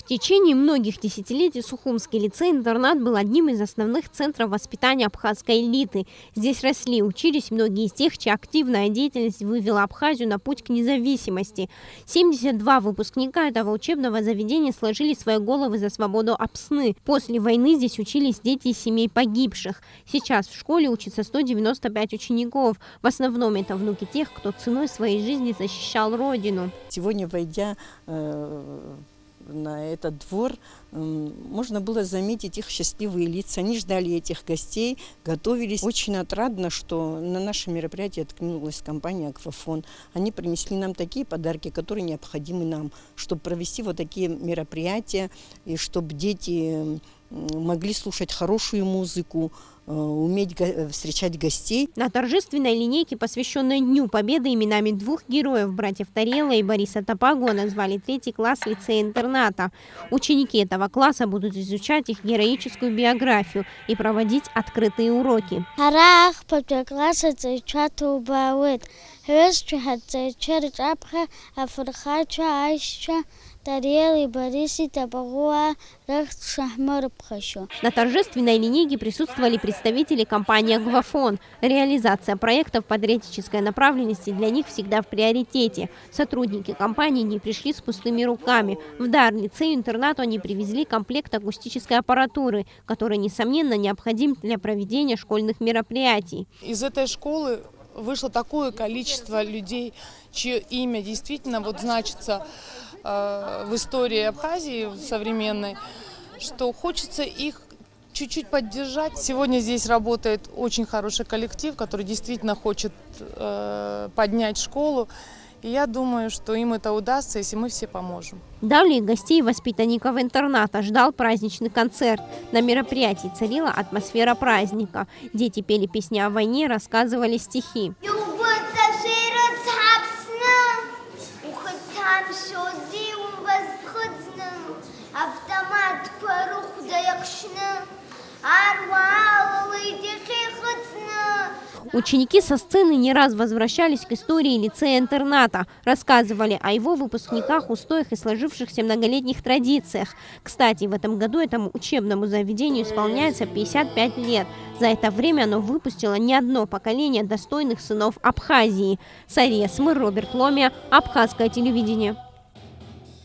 В течение многих десятилетий Сухумский лицей-интернат был одним из основных центров воспитания абхазской элиты. Здесь росли, учились многие из тех, чья активная деятельность вывела Абхазию на путь к независимости. 72 выпускника этого учебного заведения сложили свои головы за свободу Апсны. После войны здесь учились дети из семей погибших. Сейчас в школе учатся 195 учеников. В основном это внуки тех, кто ценой своей жизни защищал родину. Сегодня, войдя на этот двор, можно было заметить их счастливые лица. Они ждали этих гостей, готовились. Очень отрадно, что на наше мероприятие откликнулась компания «Аквафон». Они принесли нам такие подарки, которые необходимы нам, чтобы провести вот такие мероприятия, и чтобы дети могли слушать хорошую музыку, уметь встречать гостей. На торжественной линейке, посвященной Дню Победы, именами двух героев, братьев Тарела и Бориса Топагова, назвали 3-й класс лицея-интерната. Ученики этого класса будут изучать их героическую биографию и проводить открытые уроки. На торжественной линейке присутствовали представители компании «Аквафон». Реализация проектов патриотической направленности для них всегда в приоритете. Сотрудники компании не пришли с пустыми руками. В дар лицею-интернату они привезли комплект акустической аппаратуры, который, несомненно, необходим для проведения школьных мероприятий. Из этой школы вышло такое количество людей, чье имя действительно значится в истории Абхазии современной, что хочется их чуть-чуть поддержать. Сегодня здесь работает очень хороший коллектив, который действительно хочет поднять школу. И я думаю, что им это удастся, если мы все поможем. Далее гостей и воспитанников интерната ждал праздничный концерт. На мероприятии царила атмосфера праздника. Дети пели песни о войне, рассказывали стихи. Ученики со сцены не раз возвращались к истории лицея-интерната, рассказывали о его выпускниках, устоях и сложившихся многолетних традициях. Кстати, в этом году этому учебному заведению исполняется 55 лет. За это время оно выпустило не одно поколение достойных сынов Абхазии. Сария Смыр, Роберт Ломия, Абхазское телевидение.